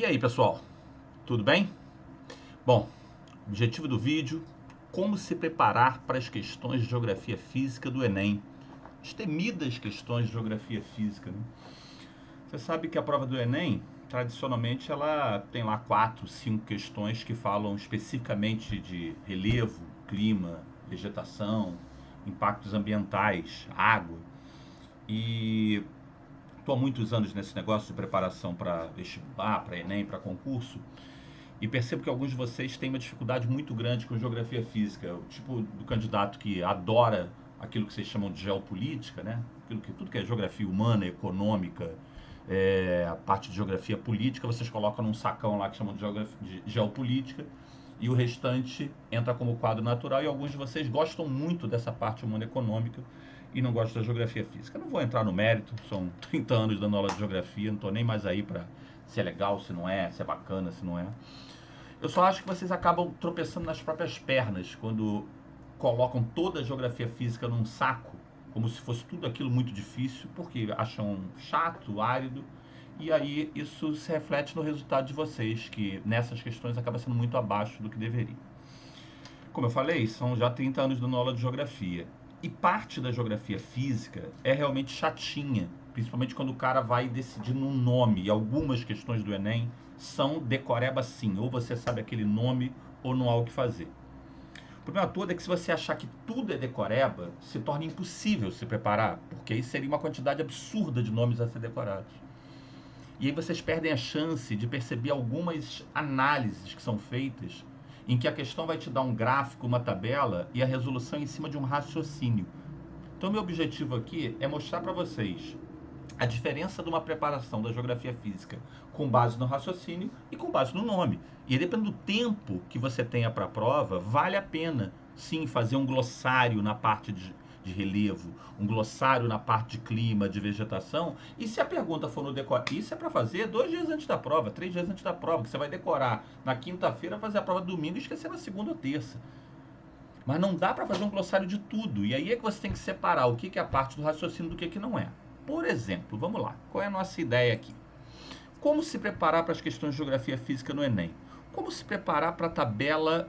aí, pessoal? Tudo bem? Bom, objetivo do vídeo: como se preparar para as questões de geografia física do Enem. As temidas questões de geografia física, né? Você sabe que a prova do Enem, tradicionalmente, ela tem lá 4, 5 questões que falam especificamente de relevo, clima, vegetação, impactos ambientais, água. E estou há muitos anos nesse negócio de preparação para vestibular, para Enem, para concurso, e percebo que alguns de vocês têm uma dificuldade muito grande com geografia física, o tipo do candidato que adora aquilo que vocês chamam de geopolítica, né? Tudo que é geografia humana, econômica, a parte de geografia política, vocês colocam num sacão lá que chamam de geopolítica, e o restante entra como quadro natural, e alguns de vocês gostam muito dessa parte humana econômica e não gostam da geografia física. Eu não vou entrar no mérito, são 30 anos dando aula de geografia, não estou nem mais aí para se é legal, se não é, se é bacana, se não é. Eu só acho que vocês acabam tropeçando nas próprias pernas quando colocam toda a geografia física num saco, como se fosse tudo aquilo muito difícil, porque acham chato, árido, e aí isso se reflete no resultado de vocês, que nessas questões acaba sendo muito abaixo do que deveria. Como eu falei, são já 30 anos dando aula de geografia. E parte da geografia física é realmente chatinha, principalmente quando o cara vai decidir num nome. E algumas questões do Enem são decoreba sim, ou você sabe aquele nome ou não há o que fazer. O problema todo é que se você achar que tudo é decoreba, se torna impossível se preparar, porque aí seria uma quantidade absurda de nomes a ser decorados. E aí vocês perdem a chance de perceber algumas análises que são feitas em que a questão vai te dar um gráfico, uma tabela e a resolução em cima de um raciocínio. Então, meu objetivo aqui é mostrar para vocês a diferença de uma preparação da geografia física com base no raciocínio e com base no nome. E dependendo do tempo que você tenha para a prova, vale a pena, sim, fazer um glossário na parte de relevo, um glossário na parte de clima, de vegetação. E se a pergunta for no decor, isso é para fazer 2 dias antes da prova, 3 dias antes da prova, que você vai decorar na quinta-feira, fazer a prova domingo e esquecer na segunda ou terça. Mas não dá para fazer um glossário de tudo. E aí é que você tem que separar o que é a parte do raciocínio do que não é. Por exemplo, vamos lá, qual é a nossa ideia aqui? Como se preparar para as questões de geografia física no Enem? Como se preparar para a tabela,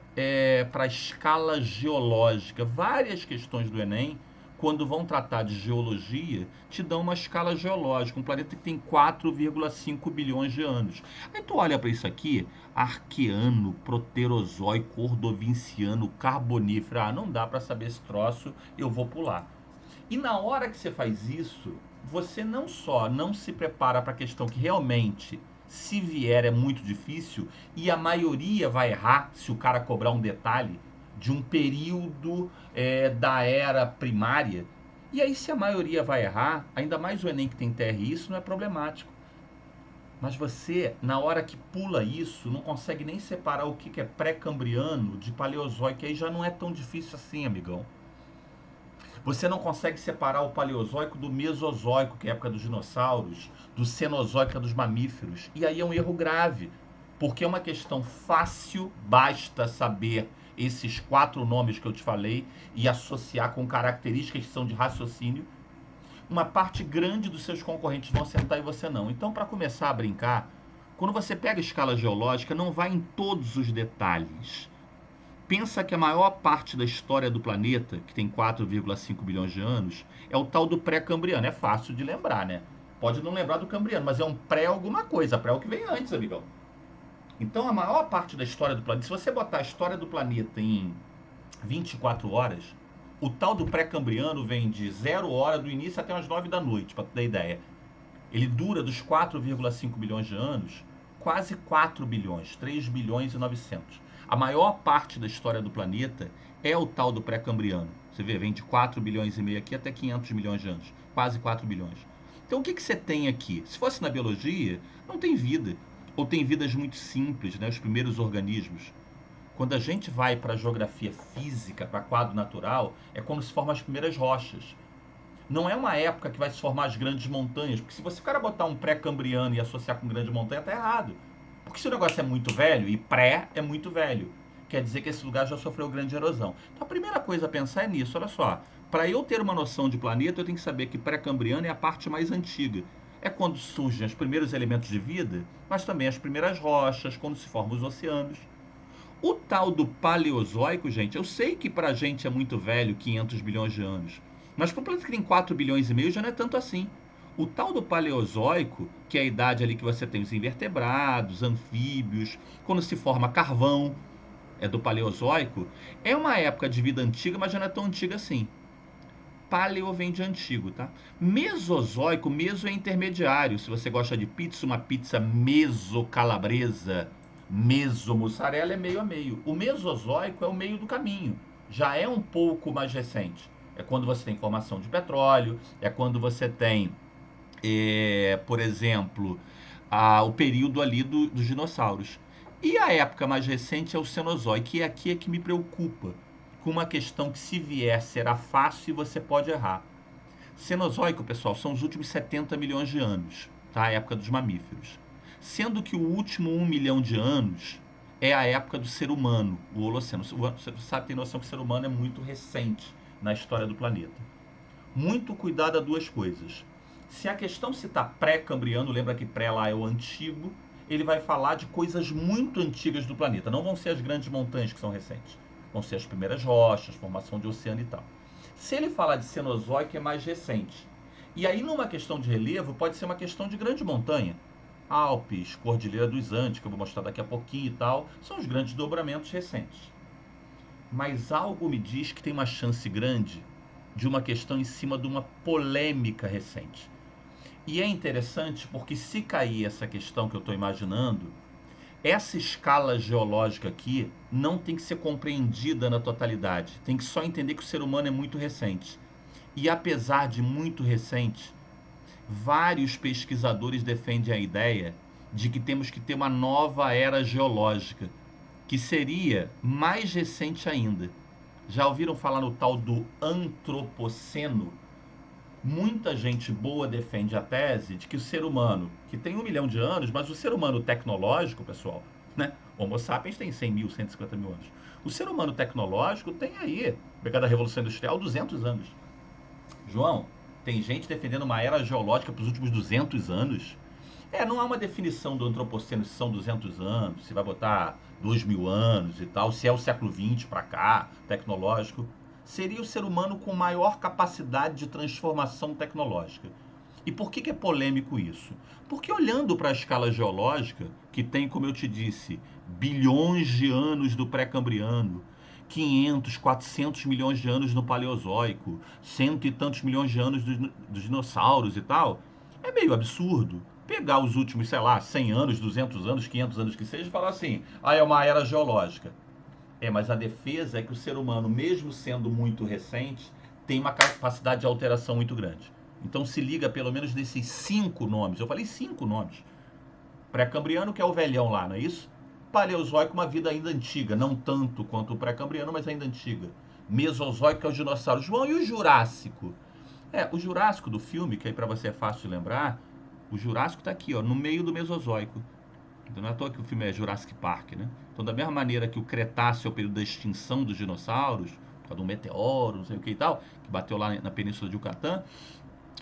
para a escala geológica? Várias questões do Enem, quando vão tratar de geologia, te dão uma escala geológica, um planeta que tem 4,5 bilhões de anos. Aí tu olha para isso aqui, arqueano, proterozoico, ordovinciano, carbonífero. Ah, não dá para saber esse troço, eu vou pular. E na hora que você faz isso, você não só não se prepara para a questão que realmente, se vier, é muito difícil, e a maioria vai errar se o cara cobrar um detalhe de um período da era primária. E aí, se a maioria vai errar, ainda mais o Enem que tem TR, isso não é problemático. Mas você, na hora que pula isso, não consegue nem separar o que é pré-cambriano de paleozoico, aí já não é tão difícil assim, amigão. Você não consegue separar o paleozoico do mesozoico, que é a época dos dinossauros, do cenozoico, que é dos mamíferos. E aí é um erro grave, porque é uma questão fácil, basta saber esses 4 nomes que eu te falei e associar com características que são de raciocínio. Uma parte grande dos seus concorrentes vão acertar e você não. Então, para começar a brincar, quando você pega a escala geológica, não vai em todos os detalhes. Pensa que a maior parte da história do planeta, que tem 4,5 bilhões de anos, é o tal do pré-cambriano. É fácil de lembrar, né? Pode não lembrar do cambriano, mas é um pré alguma coisa. Pré é o que vem antes, amigão. Então, a maior parte da história do planeta, se você botar a história do planeta em 24 horas, o tal do pré-cambriano vem de 0 hora do início até as 9 da noite, para tu ter ideia. Ele dura dos 4,5 bilhões de anos, quase 4 bilhões, 3 bilhões e 900. A maior parte da história do planeta é o tal do pré-cambriano. Você vê, vem de 4 bilhões e meio aqui até 500 milhões de anos. Quase 4 bilhões. Então o que você tem aqui? Se fosse na biologia, não tem vida. Ou tem vidas muito simples, né? Os primeiros organismos. Quando a gente vai para a geografia física, para quadro natural, é quando se formam as primeiras rochas. Não é uma época que vai se formar as grandes montanhas, porque se você cara botar um pré-cambriano e associar com grande montanha, tá errado. Porque se o negócio é muito velho, e pré é muito velho, quer dizer que esse lugar já sofreu grande erosão. Então a primeira coisa a pensar é nisso, olha só. Para eu ter uma noção de planeta, eu tenho que saber que pré-cambriano é a parte mais antiga. É quando surgem os primeiros elementos de vida, mas também as primeiras rochas, quando se formam os oceanos. O tal do Paleozoico, gente, eu sei que pra gente é muito velho, 500 bilhões de anos, mas para o planeta que tem 4 bilhões e meio já não é tanto assim. O tal do Paleozoico, que é a idade ali que você tem os invertebrados, anfíbios, quando se forma carvão, é do Paleozoico, é uma época de vida antiga, mas já não é tão antiga assim. Paleo vem de antigo, tá? Mesozoico, meso é intermediário. Se você gosta de pizza, uma pizza meso-calabresa, meso-mussarela é meio a meio. O Mesozoico é o meio do caminho. Já é um pouco mais recente. É quando você tem formação de petróleo, é quando você tem, por exemplo, o período ali dos dinossauros. E a época mais recente é o Cenozoico, que aqui é que me preocupa, com uma questão que se vier será fácil e você pode errar. Cenozoico, pessoal, são os últimos 70 milhões de anos, tá? A época dos mamíferos. Sendo que o último 1 milhão de anos é a época do ser humano, o Holoceno. Você sabe, tem noção que o ser humano é muito recente na história do planeta. Muito cuidado a duas coisas. Se a questão se está pré-cambriano, lembra que pré lá é o antigo, ele vai falar de coisas muito antigas do planeta. Não vão ser as grandes montanhas que são recentes. Vão ser as primeiras rochas, formação de oceano e tal. Se ele falar de Cenozoico, é mais recente. E aí, numa questão de relevo, pode ser uma questão de grande montanha. Alpes, Cordilheira dos Andes, que eu vou mostrar daqui a pouquinho e tal, são os grandes dobramentos recentes. Mas algo me diz que tem uma chance grande de uma questão em cima de uma polêmica recente. E é interessante porque se cair essa questão que eu estou imaginando, essa escala geológica aqui não tem que ser compreendida na totalidade. Tem que só entender que o ser humano é muito recente. E apesar de muito recente, vários pesquisadores defendem a ideia de que temos que ter uma nova era geológica, que seria mais recente ainda. Já ouviram falar no tal do antropoceno? Muita gente boa defende a tese de que o ser humano, que tem 1 milhão de anos, mas o ser humano tecnológico, pessoal, né? Homo sapiens tem 100 mil, 150 mil anos. O ser humano tecnológico tem aí, pegada da Revolução Industrial, 200 anos. João, tem gente defendendo uma era geológica para os últimos 200 anos. Não há uma definição do antropoceno se são 200 anos, se vai botar 2.000 anos e tal, se é o século XX para cá, tecnológico. Seria o ser humano com maior capacidade de transformação tecnológica. E por que é polêmico isso? Porque olhando para a escala geológica, que tem, como eu te disse, bilhões de anos do pré-cambriano, 500, 400 milhões de anos no Paleozoico, cento e tantos milhões de anos dos dinossauros e tal, é meio absurdo pegar os últimos, sei lá, 100 anos, 200 anos, 500 anos que seja e falar assim, é uma era geológica. Mas a defesa é que o ser humano, mesmo sendo muito recente, tem uma capacidade de alteração muito grande. Então se liga pelo menos nesses 5 nomes. Eu falei 5 nomes. Pré-cambriano, que é o velhão lá, não é isso? Paleozoico, uma vida ainda antiga, não tanto quanto o pré-cambriano, mas ainda antiga. Mesozoico, que é o dinossauro. João, e o Jurássico? O Jurássico do filme, que aí para você é fácil de lembrar, o Jurássico está aqui, ó, no meio do Mesozoico. Então não é à toa que o filme é Jurassic Park, né? Então da mesma maneira que o Cretáceo é o período da extinção dos dinossauros, por causa de um meteoro, não sei o que e tal, que bateu lá na Península de Yucatán,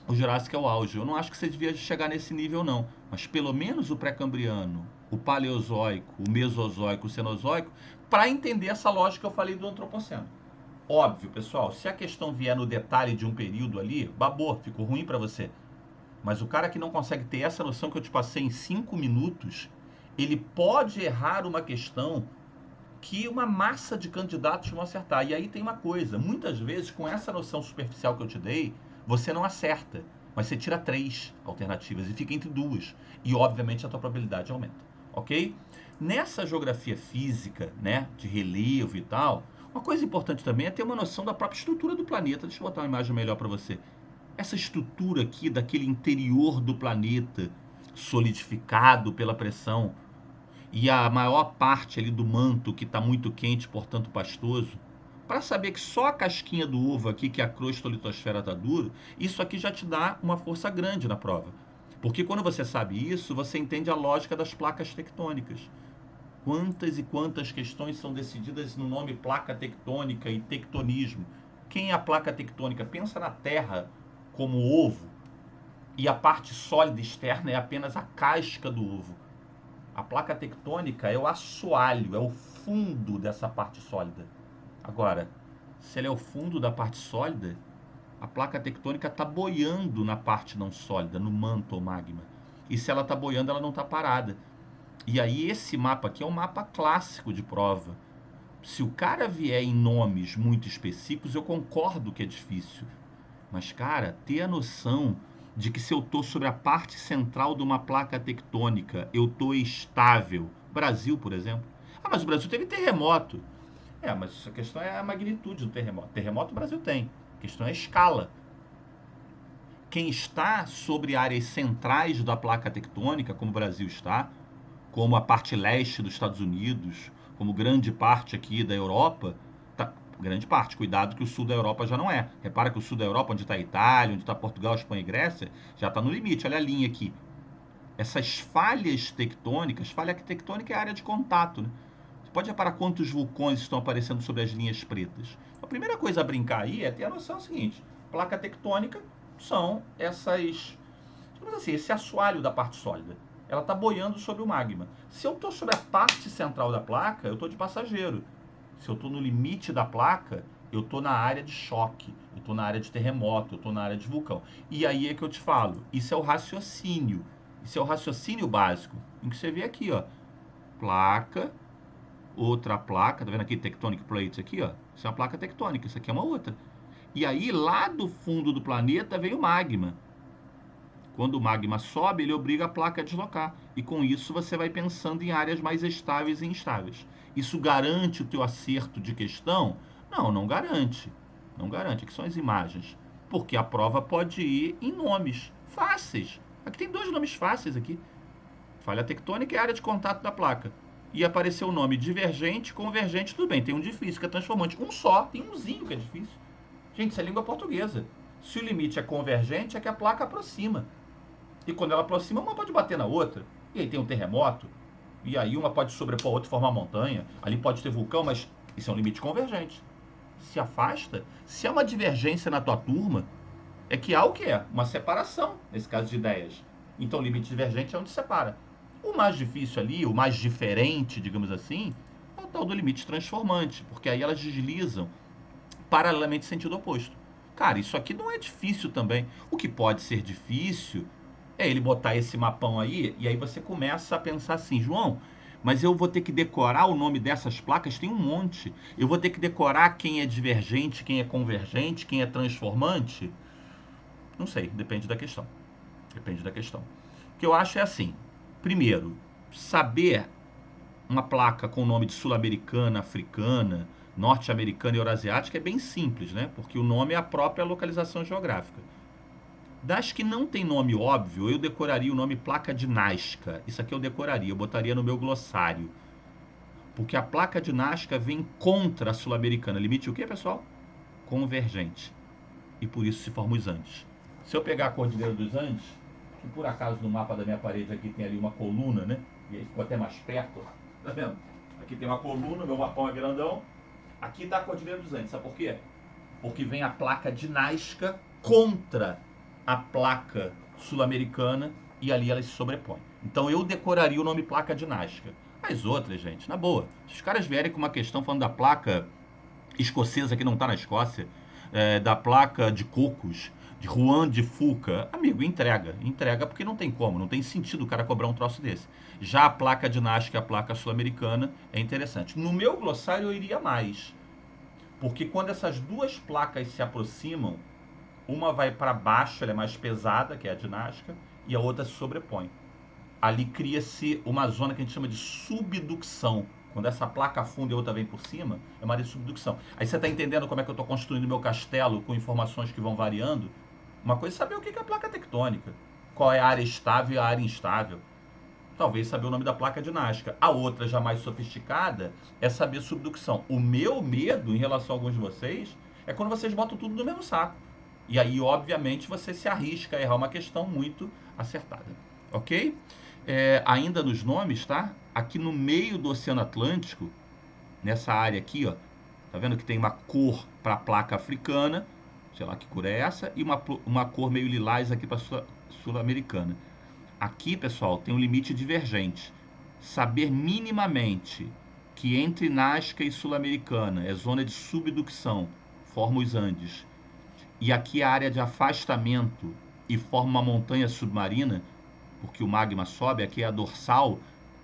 o Jurássico é o auge. Eu não acho que você devia chegar nesse nível, não. Mas pelo menos o pré-cambriano, o paleozoico, o mesozoico, o cenozoico, para entender essa lógica que eu falei do antropoceno. Óbvio, pessoal, se a questão vier no detalhe de um período ali, babou, ficou ruim para você. Mas o cara que não consegue ter essa noção que eu te passei em 5 minutos, ele pode errar uma questão que uma massa de candidatos vão acertar. E aí tem uma coisa, muitas vezes com essa noção superficial que eu te dei, você não acerta, mas você tira 3 alternativas e fica entre 2. E obviamente a tua probabilidade aumenta, ok? Nessa geografia física, né, de relevo e tal, uma coisa importante também é ter uma noção da própria estrutura do planeta. Deixa eu botar uma imagem melhor para você. Essa estrutura aqui daquele interior do planeta, solidificado pela pressão, e a maior parte ali do manto que está muito quente, portanto pastoso, para saber que só a casquinha do ovo aqui, que é a crosta da litosfera está dura, isso aqui já te dá uma força grande na prova. Porque quando você sabe isso, você entende a lógica das placas tectônicas. Quantas e quantas questões são decididas no nome placa tectônica e tectonismo? Quem é a placa tectônica? Pensa na Terra como ovo. e a parte sólida externa é apenas a casca do ovo. A placa tectônica é o assoalho, é o fundo dessa parte sólida. Agora, se ele é o fundo da parte sólida, a placa tectônica está boiando na parte não sólida, no manto ou magma. E se ela está boiando, ela não está parada. E aí esse mapa aqui é um mapa clássico de prova. Se o cara vier em nomes muito específicos, eu concordo que é difícil. Mas, cara, ter a noção de que se eu estou sobre a parte central de uma placa tectônica, eu estou estável. Brasil, por exemplo. Ah, mas o Brasil teve terremoto. Mas a questão é a magnitude do terremoto. Terremoto o Brasil tem. A questão é a escala. Quem está sobre áreas centrais da placa tectônica, como o Brasil está, como a parte leste dos Estados Unidos, como grande parte aqui da Europa, grande parte, cuidado que o sul da Europa já não é. Repara que o sul da Europa, onde está a Itália, onde está Portugal, Espanha e Grécia, já está no limite, olha a linha aqui. Essas falhas tectônicas, falha tectônica é a área de contato, né? Você pode reparar quantos vulcões estão aparecendo sobre as linhas pretas. A primeira coisa a brincar aí é ter a noção seguinte, placa tectônica são essas, digamos assim, esse assoalho da parte sólida. Ela está boiando sobre o magma. Se eu estou sobre a parte central da placa, eu estou de passageiro. Se eu estou no limite da placa, eu estou na área de choque, eu estou na área de terremoto, eu estou na área de vulcão. E aí é que eu te falo, isso é o raciocínio. Isso é o raciocínio básico. Em que você vê aqui, ó, placa, outra placa, tá vendo aqui tectonic plates aqui, ó? Isso é uma placa tectônica, isso aqui é uma outra. E aí lá do fundo do planeta vem o magma. Quando o magma sobe, ele obriga a placa a deslocar. E com isso você vai pensando em áreas mais estáveis e instáveis. Isso garante o teu acerto de questão? Não, não garante. Não garante. Aqui são as imagens. Porque a prova pode ir em nomes fáceis. Aqui tem 2 nomes fáceis aqui. Falha tectônica e área de contato da placa. E apareceu o nome divergente, convergente, tudo bem. Tem um difícil que é transformante. Um só, tem umzinho que é difícil. Gente, isso é língua portuguesa. Se o limite é convergente, é que a placa aproxima. E quando ela aproxima, uma pode bater na outra. E aí tem um terremoto. E aí uma pode sobrepor a outra e formar montanha. Ali pode ter vulcão, mas isso é um limite convergente. Se afasta, se há uma divergência na tua turma, é que há o quê? Uma separação, nesse caso de ideias. Então o limite divergente é onde separa. O mais difícil ali, o mais diferente, digamos assim, é o tal do limite transformante. Porque aí elas deslizam paralelamente em sentido oposto. Cara, isso aqui não é difícil também. O que pode ser difícil é ele botar esse mapão aí, e aí você começa a pensar assim, João, mas eu vou ter que decorar o nome dessas placas, tem um monte. Eu vou ter que decorar quem é divergente, quem é convergente, quem é transformante? Não sei, depende da questão. Depende da questão. O que eu acho é assim, primeiro, saber uma placa com o nome de sul-americana, africana, norte-americana e eurasiática é bem simples, né? Porque o nome é a própria localização geográfica. Das que não tem nome óbvio, eu decoraria o nome placa de Nazca. Isso aqui eu decoraria, eu botaria no meu glossário. Porque a placa de Nazca vem contra a sul-americana. Limite o quê, pessoal? Convergente. E por isso se formam os Andes. Se eu pegar a Cordilheira dos Andes, que por acaso no mapa da minha parede aqui tem ali uma coluna, né? E aí ficou até mais perto, tá vendo? Aqui tem uma coluna, meu mapão é grandão. Aqui está a Cordilheira dos Andes, sabe por quê? Porque vem a placa de Nazca contra a placa sul-americana e ali ela se sobrepõe. Então eu decoraria o nome placa de Nazca. As outras, gente, na boa. Se os caras vierem com uma questão falando da placa escocesa que não está na Escócia, da placa de Cocos, de Juan de Fuca, amigo, entrega. Entrega porque não tem como, não tem sentido o cara cobrar um troço desse. Já a placa de Nazca e a placa sul-americana é interessante. No meu glossário eu iria mais. Porque quando essas duas placas se aproximam, uma vai para baixo, ela é mais pesada, que é a de Nazca, e a outra se sobrepõe. Ali cria-se uma zona que a gente chama de subducção. Quando essa placa afunda e a outra vem por cima, é uma área de subducção. Aí você está entendendo como é que eu estou construindo meu castelo com informações que vão variando? Uma coisa é saber o que é a placa tectônica, qual é a área estável e a área instável. Talvez saber o nome da placa de Nazca. A outra, já mais sofisticada, é saber subducção. O meu medo, em relação a alguns de vocês, é quando vocês botam tudo no mesmo saco. E aí, obviamente, você se arrisca a errar uma questão muito acertada. Ok? Ainda nos nomes, tá? Aqui no meio do Oceano Atlântico, nessa área aqui, ó, tá vendo que tem uma cor para a placa africana? sei lá que cor é essa, e uma cor meio lilás aqui para sul-americana. Aqui, pessoal, tem um limite divergente. Saber minimamente que entre Nazca e Sul-Americana é zona de subducção, forma os Andes, e aqui a área de afastamento e forma uma montanha submarina, porque o magma sobe, aqui é a dorsal,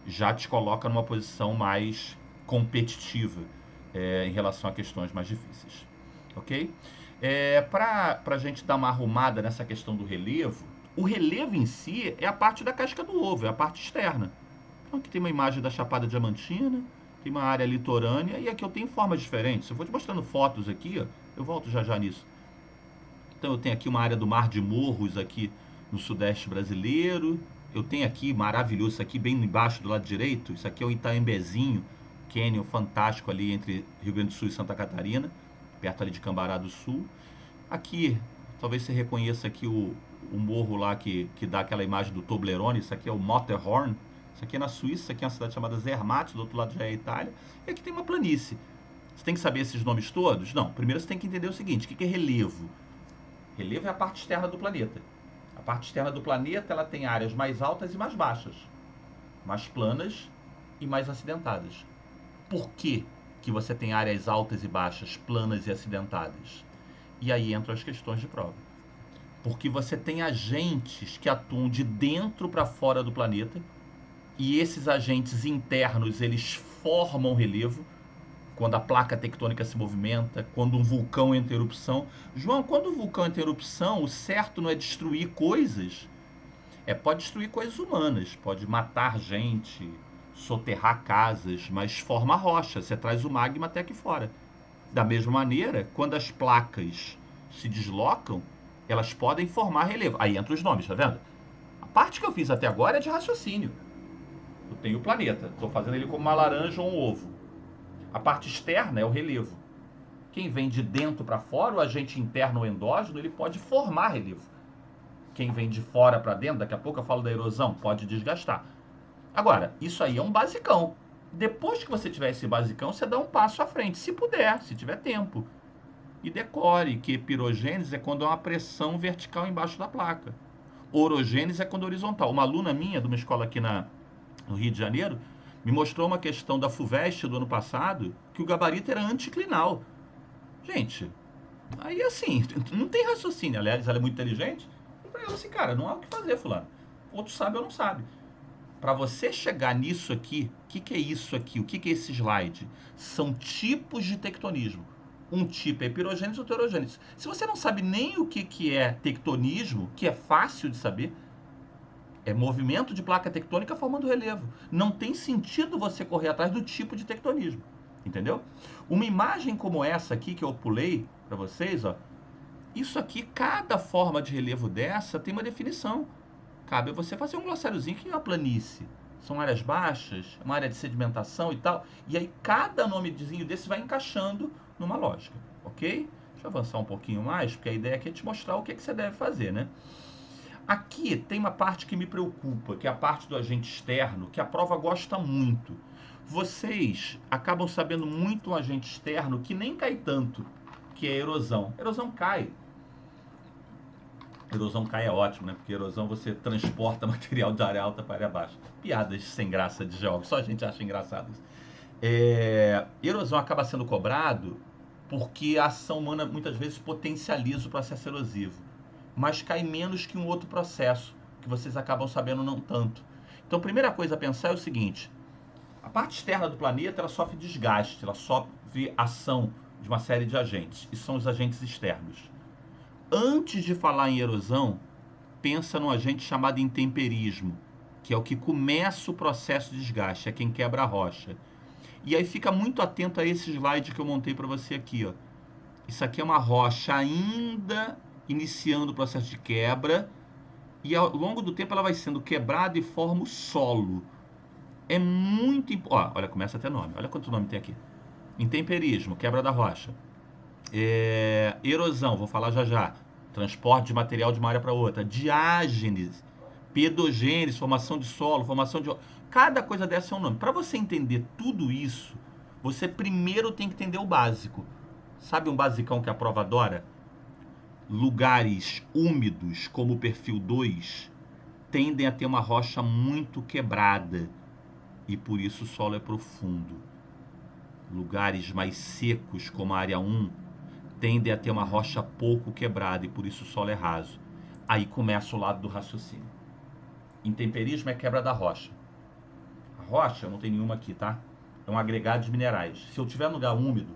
já te coloca numa posição mais competitiva em relação a questões mais difíceis. Ok? Para a gente dar uma arrumada nessa questão do relevo, o relevo em si é a parte da casca do ovo, é a parte externa. Então aqui tem uma imagem da Chapada Diamantina, tem uma área litorânea, e aqui eu tenho formas diferentes. Eu vou te mostrando fotos aqui, ó, eu volto já já nisso. Então eu tenho aqui uma área do Mar de Morros aqui no sudeste brasileiro. Eu tenho aqui, maravilhoso, isso aqui bem embaixo do lado direito, isso aqui é o Itaembezinho, cânion fantástico ali entre Rio Grande do Sul e Santa Catarina, perto ali de Cambará do Sul. Aqui, talvez você reconheça aqui o morro lá que dá aquela imagem do Toblerone, isso aqui é o Matterhorn. Isso aqui é na Suíça, isso aqui é uma cidade chamada Zermatt, do outro lado já é a Itália. E aqui tem uma planície. Você tem que saber esses nomes todos? Não, primeiro você tem que entender o seguinte, o que é relevo? Relevo é a parte externa do planeta. A parte externa do planeta ela tem áreas mais altas e mais baixas, mais planas e mais acidentadas. Por que você tem áreas altas e baixas, planas e acidentadas? E aí entram as questões de prova. Porque você tem agentes que atuam de dentro para fora do planeta, e esses agentes internos eles formam relevo. Quando a placa tectônica se movimenta, quando um vulcão entra em erupção. João, quando o vulcão entra em erupção, o certo não é destruir coisas. Pode destruir coisas humanas, pode matar gente, soterrar casas, mas forma rocha, você traz o magma até aqui fora. Da mesma maneira, quando as placas se deslocam, elas podem formar relevo. Aí entra os nomes, tá vendo? A parte que eu fiz até agora é de raciocínio. Eu tenho o planeta, estou fazendo ele como uma laranja ou um ovo. A parte externa é o relevo. Quem vem de dentro para fora, o agente interno ou endógeno, ele pode formar relevo. Quem vem de fora para dentro, daqui a pouco eu falo da erosão, pode desgastar. Agora, isso aí é um basicão. Depois que você tiver esse basicão, você dá um passo à frente, se puder, se tiver tempo. E decore que pirogênese é quando há uma pressão vertical embaixo da placa. Orogênese é quando é horizontal. Uma aluna minha, de uma escola aqui no Rio de Janeiro, me mostrou uma questão da FUVEST do ano passado, que o gabarito era anticlinal. Gente, aí assim, não tem raciocínio. Aliás, ela é muito inteligente. E pra ela assim, cara, não há o que fazer, fulano. Outro sabe ou não sabe. Para você chegar nisso aqui, o que é isso aqui? O que é esse slide? São tipos de tectonismo. Um tipo é pirogênese, outro é orogênese. Se você não sabe nem o que é tectonismo, que é fácil de saber, é movimento de placa tectônica formando relevo. Não tem sentido você correr atrás do tipo de tectonismo. Entendeu? Uma imagem como essa aqui que eu pulei para vocês, ó. Isso aqui, cada forma de relevo dessa tem uma definição. Cabe a você fazer um glossáriozinho que é uma planície. São áreas baixas, uma área de sedimentação e tal. E aí cada nomezinho desse vai encaixando numa lógica, ok? Deixa eu avançar um pouquinho mais, porque a ideia aqui é te mostrar o que você deve fazer, né? Aqui tem uma parte que me preocupa, que é a parte do agente externo, que a prova gosta muito. Vocês acabam sabendo muito um agente externo que nem cai tanto, que é a erosão. Erosão cai. Erosão cai é ótimo, né? Porque erosão você transporta material de área alta para área baixa. Piadas sem graça de geógrafo, só a gente acha engraçado isso. Erosão acaba sendo cobrado porque a ação humana muitas vezes potencializa o processo erosivo, mas cai menos que um outro processo, que vocês acabam sabendo não tanto. Então, a primeira coisa a pensar é o seguinte: a parte externa do planeta ela sofre desgaste, ela sofre ação de uma série de agentes, e são os agentes externos. Antes de falar em erosão, pensa num agente chamado intemperismo, que é o que começa o processo de desgaste, é quem quebra a rocha. E aí fica muito atento a esse slide que eu montei para você aqui, ó. Isso aqui é uma rocha ainda iniciando o processo de quebra, e ao longo do tempo ela vai sendo quebrada e forma o solo. É muito importante. Olha, começa a ter nome. Olha quanto nome tem aqui. Intemperismo, quebra da rocha. Erosão, vou falar já já. Transporte de material de uma área para outra. Diágese, pedogênese, formação de solo, formação de... Cada coisa dessa é um nome. Para você entender tudo isso, você primeiro tem que entender o básico. Sabe um basicão que a prova adora? lugares úmidos, como o perfil 2, tendem a ter uma rocha muito quebrada e por isso o solo é profundo. Lugares mais secos, como a área 1, tendem a ter uma rocha pouco quebrada e por isso o solo é raso. Aí começa o lado do raciocínio. Intemperismo é quebra da rocha. A rocha, não tem nenhuma aqui, tá? É um agregado de minerais. Se eu tiver no lugar úmido,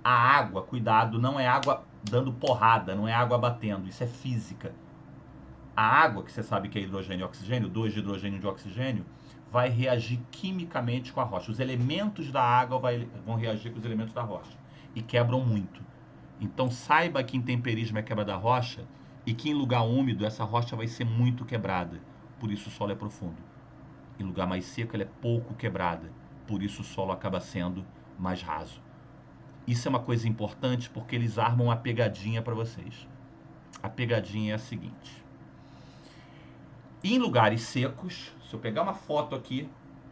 a água, cuidado, não é água dando porrada, não é água batendo, isso é física. A água, que você sabe que é hidrogênio e oxigênio, 2 de hidrogênio e de oxigênio, vai reagir quimicamente com a rocha. Os elementos da água vão reagir com os elementos da rocha e quebram muito. Então saiba que intemperismo é quebra da rocha e que em lugar úmido essa rocha vai ser muito quebrada, por isso o solo é profundo. Em lugar mais seco ela é pouco quebrada, por isso o solo acaba sendo mais raso. Isso é uma coisa importante porque eles armam uma pegadinha para vocês. A pegadinha é a seguinte: em lugares secos, se eu pegar uma foto aqui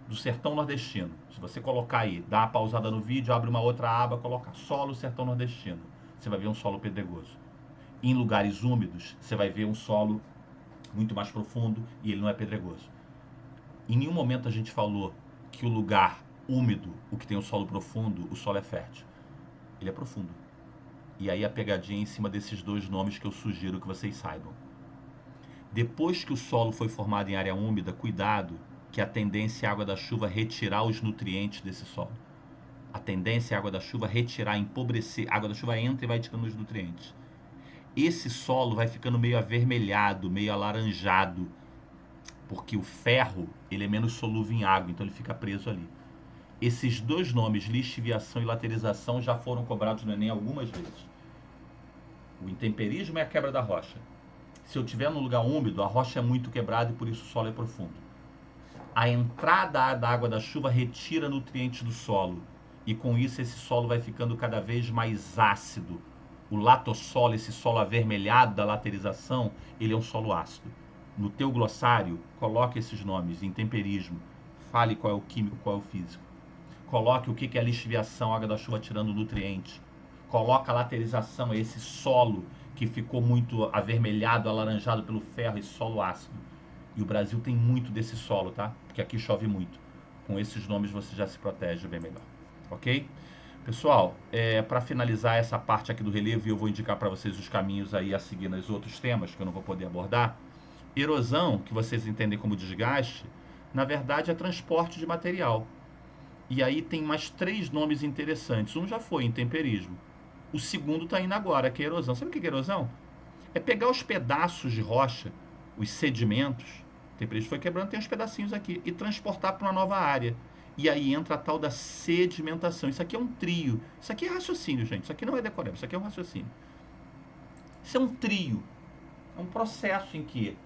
do sertão nordestino, se você colocar aí, dá uma pausada no vídeo, abre uma outra aba, colocar solo sertão nordestino, você vai ver um solo pedregoso. Em lugares úmidos, você vai ver um solo muito mais profundo e ele não é pedregoso. Em nenhum momento a gente falou que o lugar úmido, o que tem o solo profundo, o solo é fértil. Ele é profundo. E aí a pegadinha é em cima desses dois nomes que eu sugiro que vocês saibam. Depois que o solo foi formado em área úmida, cuidado, que a tendência é a água da chuva retirar os nutrientes desse solo. A tendência é a água da chuva retirar, empobrecer. A água da chuva entra e vai tirando os nutrientes. Esse solo vai ficando meio avermelhado, meio alaranjado, porque o ferro ele é menos solúvel em água, então ele fica preso ali. Esses dois nomes, lixiviação e laterização, já foram cobrados no Enem algumas vezes. O intemperismo é a quebra da rocha. Se eu estiver num lugar úmido, a rocha é muito quebrada e por isso o solo é profundo. A entrada da água da chuva retira nutrientes do solo e com isso esse solo vai ficando cada vez mais ácido. O latossolo, esse solo avermelhado da laterização, ele é um solo ácido. No teu glossário, coloque esses nomes, intemperismo, fale qual é o químico, qual é o físico. Coloque o que é a lixiviação, água da chuva tirando nutrientes. Coloca a laterização, esse solo que ficou muito avermelhado, alaranjado pelo ferro, esse solo ácido. E o Brasil tem muito desse solo, tá? Porque aqui chove muito. Com esses nomes você já se protege bem melhor, ok? Pessoal, para finalizar essa parte aqui do relevo, eu vou indicar para vocês os caminhos aí a seguir nos outros temas que eu não vou poder abordar. Erosão, que vocês entendem como desgaste, na verdade é transporte de material. E aí tem mais 3 nomes interessantes. Um já foi, intemperismo. O segundo está indo agora, que é erosão. Sabe o que é erosão? É pegar os pedaços de rocha, os sedimentos, o temperismo foi quebrando, tem uns pedacinhos aqui, e transportar para uma nova área. E aí entra a tal da sedimentação. Isso aqui é um trio. Isso aqui é raciocínio, gente. Isso aqui não é decoreba, isso aqui é um raciocínio. Isso é um trio. É um processo em que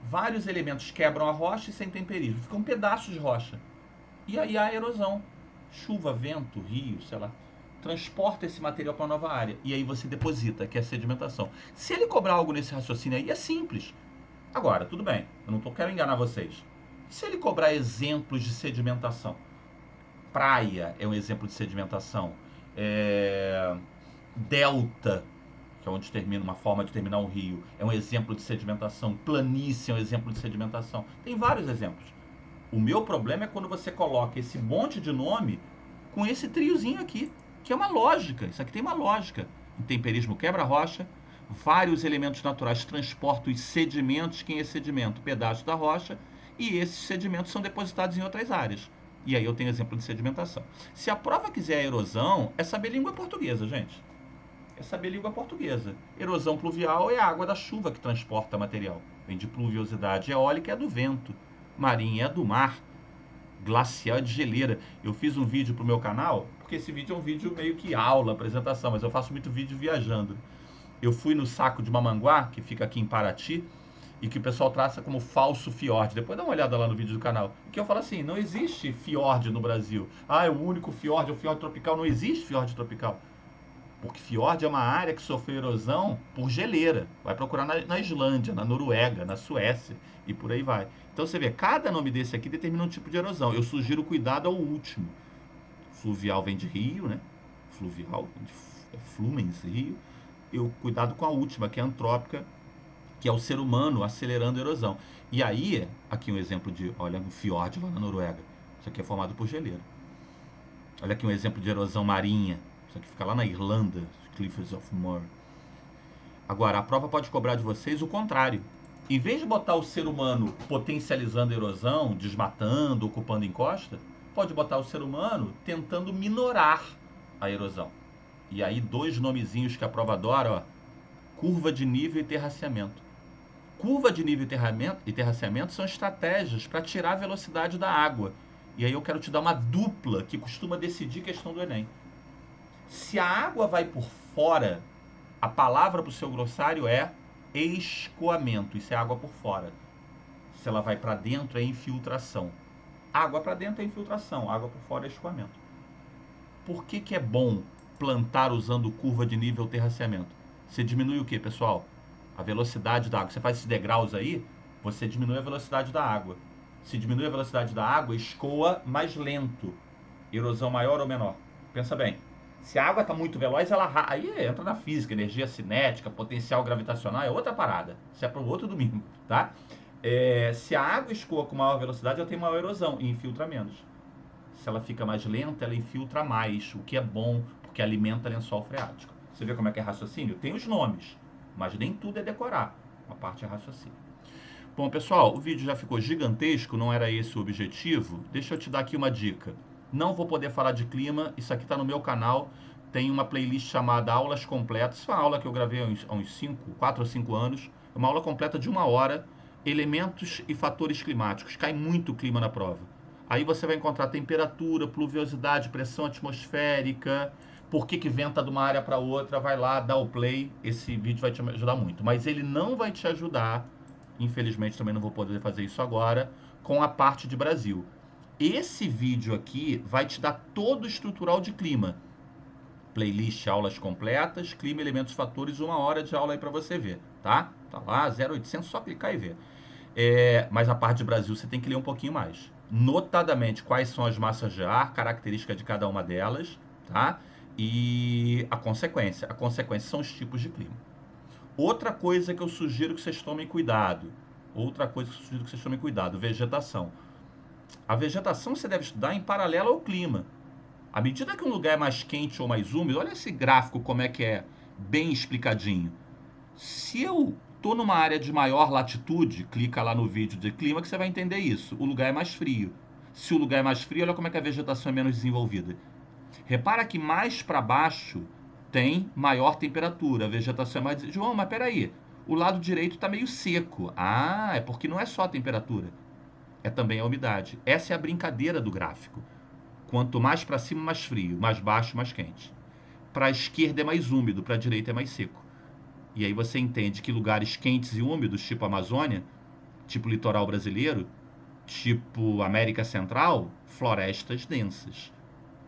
vários elementos quebram a rocha e sem temperismo. Fica um pedaço de rocha. E aí há erosão. Chuva, vento, rio, sei lá. Transporta esse material para uma nova área. E aí você deposita, que é a sedimentação. Se ele cobrar algo nesse raciocínio aí, é simples. Agora, tudo bem. Eu não quero enganar vocês. Se ele cobrar exemplos de sedimentação? Praia é um exemplo de sedimentação. Delta, que é onde termina uma forma de terminar um rio, é um exemplo de sedimentação. Planície é um exemplo de sedimentação. Tem vários exemplos. O meu problema é quando você coloca esse monte de nome com esse triozinho aqui, que é uma lógica. Isso aqui tem uma lógica. Intemperismo quebra rocha, vários elementos naturais transportam os sedimentos. Quem é sedimento? Pedaços da rocha, e esses sedimentos são depositados em outras áreas. E aí eu tenho exemplo de sedimentação. Se a prova quiser erosão, é saber língua portuguesa, gente. É saber língua portuguesa. Erosão pluvial é a água da chuva que transporta material. Vem de pluviosidade eólica, é do vento. Marinha é do mar. Glacial é de geleira. Eu fiz um vídeo pro meu canal, porque esse vídeo é um vídeo meio que aula, apresentação, mas eu faço muito vídeo viajando. Eu fui no Saco de Mamanguá, que fica aqui em Paraty, e que o pessoal traça como falso fiord. Depois dá uma olhada lá no vídeo do canal. Que eu falo assim, não existe fiord no Brasil. Ah, é o único fiord, é o fiord tropical. Não existe fiord tropical. Porque fiord é uma área que sofreu erosão por geleira. Vai procurar na Islândia, na Noruega, na Suécia e por aí vai. Então você vê, cada nome desse aqui determina um tipo de erosão. Eu sugiro cuidado ao último. Fluvial vem de rio, né? Fluvial, flumens, rio. cuidado com a última, que é antrópica, que é o ser humano acelerando a erosão. E aí, aqui um exemplo de, olha, um fiord lá na Noruega. Isso aqui é formado por geleira. Olha aqui um exemplo de erosão marinha. Isso aqui fica lá na Irlanda, Cliffs of Moher. Agora, a prova pode cobrar de vocês o contrário. Em vez de botar o ser humano potencializando a erosão, desmatando, ocupando encosta, pode botar o ser humano tentando minorar a erosão. E aí, dois nomezinhos que a prova adora, ó, curva de nível e terraceamento. Curva de nível e terraceamento são estratégias para tirar a velocidade da água. E aí eu quero te dar uma dupla que costuma decidir a questão do Enem. Se a água vai por fora, a palavra para o seu glossário é escoamento. Isso é água por fora. Se ela vai para dentro, é infiltração. Água para dentro é infiltração, água por fora é escoamento. Por que é bom plantar usando curva de nível ou terraceamento? Você diminui o que, pessoal? A velocidade da água. Você faz esses degraus aí, você diminui a velocidade da água. Se diminui a velocidade da água, escoa mais lento. Erosão maior ou menor? Pensa bem. Se a água está muito veloz, ela aí entra na física, energia cinética, potencial gravitacional, é outra parada. Isso é para o outro domingo, tá? Se a água escoa com maior velocidade, ela tem maior erosão e infiltra menos. Se ela fica mais lenta, ela infiltra mais, o que é bom, porque alimenta lençol freático. Você vê como é que é raciocínio? Tem os nomes, mas nem tudo é decorar. Uma parte é raciocínio. Bom, pessoal, o vídeo já ficou gigantesco, não era esse o objetivo. Deixa eu te dar aqui uma dica. Não vou poder falar de clima, isso aqui está no meu canal. Tem uma playlist chamada Aulas Completas. Isso é uma aula que eu gravei há uns 4 ou 5 anos. É uma aula completa de 1 hora. Elementos e fatores climáticos. Cai muito clima na prova. Aí você vai encontrar temperatura, pluviosidade, pressão atmosférica, por que venta de uma área para outra. Vai lá, dá o play. Esse vídeo vai te ajudar muito. Mas ele não vai te ajudar, infelizmente também não vou poder fazer isso agora, com a parte de Brasil. Esse vídeo aqui vai te dar todo o estrutural de clima. Playlist, aulas completas, clima, elementos, fatores, 1 hora de aula aí para você ver, tá? Tá lá, 0800, só clicar e ver. Mas a parte de Brasil você tem que ler um pouquinho mais. Notadamente, quais são as massas de ar, característica de cada uma delas, tá? E a consequência. A consequência são os tipos de clima. Outra coisa que eu sugiro que vocês tomem cuidado. Vegetação. A vegetação você deve estudar em paralelo ao clima. À medida que um lugar é mais quente ou mais úmido, olha esse gráfico como é que é bem explicadinho. Se eu estou numa área de maior latitude, clica lá no vídeo de clima que você vai entender isso. O lugar é mais frio. Se o lugar é mais frio, olha como é que a vegetação é menos desenvolvida. Repara que mais para baixo tem maior temperatura, a vegetação é mais... João, mas peraí, o lado direito está meio seco. Ah, é porque não é só a temperatura, é também a umidade. Essa é a brincadeira do gráfico. Quanto mais para cima, mais frio, mais baixo, mais quente. Para a esquerda é mais úmido, para a direita é mais seco. E aí você entende que lugares quentes e úmidos, tipo Amazônia, tipo litoral brasileiro, tipo América Central, florestas densas.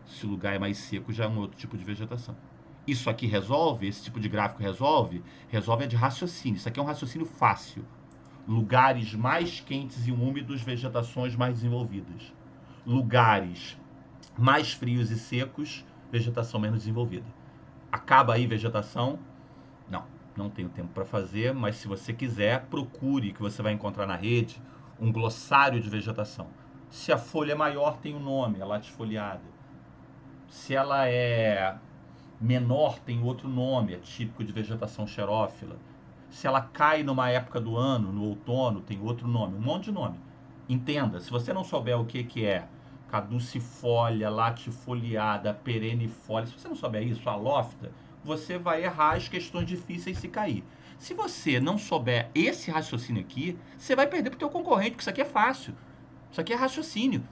Se o lugar é mais seco, já é um outro tipo de vegetação. Isso aqui resolve, esse tipo de gráfico resolve é de raciocínio. Isso aqui é um raciocínio fácil. Lugares mais quentes e úmidos, vegetações mais desenvolvidas. Lugares mais frios e secos, vegetação menos desenvolvida. Acaba aí vegetação? Não tenho tempo para fazer, mas se você quiser, procure, que você vai encontrar na rede, um glossário de vegetação. Se a folha é maior, tem um nome, é latifoliada. Se ela é menor, tem outro nome, é típico de vegetação xerófila. Se ela cai numa época do ano, no outono, tem outro nome, um monte de nome. Entenda, se você não souber o que é caducifólia, latifoliada, perennifólia, se você não souber isso, alófita, você vai errar as questões difíceis se cair. Se você não souber esse raciocínio aqui, você vai perder para o teu concorrente, porque isso aqui é fácil. Isso aqui é raciocínio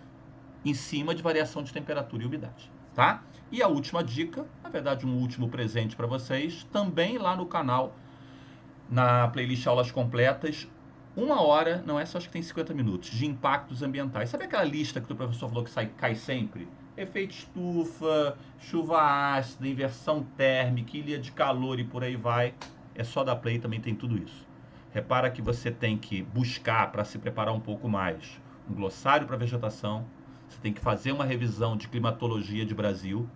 em cima de variação de temperatura e umidade, tá? E a última dica, na verdade um último presente para vocês, também lá no canal, na playlist Aulas Completas, 1 hora, não é só, acho que tem 50 minutos, de impactos ambientais. Sabe aquela lista que o professor falou que cai sempre? Efeito estufa, chuva ácida, inversão térmica, ilha de calor e por aí vai. É só dar play, também tem tudo isso. Repara que você tem que buscar, para se preparar um pouco mais, um glossário para vegetação. Você tem que fazer uma revisão de climatologia de Brasil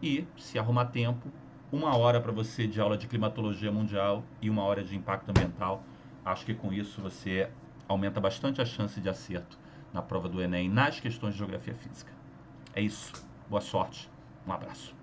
e, se arrumar tempo, 1 hora para você de aula de climatologia mundial e 1 hora de impacto ambiental. Acho que com isso você aumenta bastante a chance de acerto na prova do Enem nas questões de geografia física. É isso. Boa sorte. Um abraço.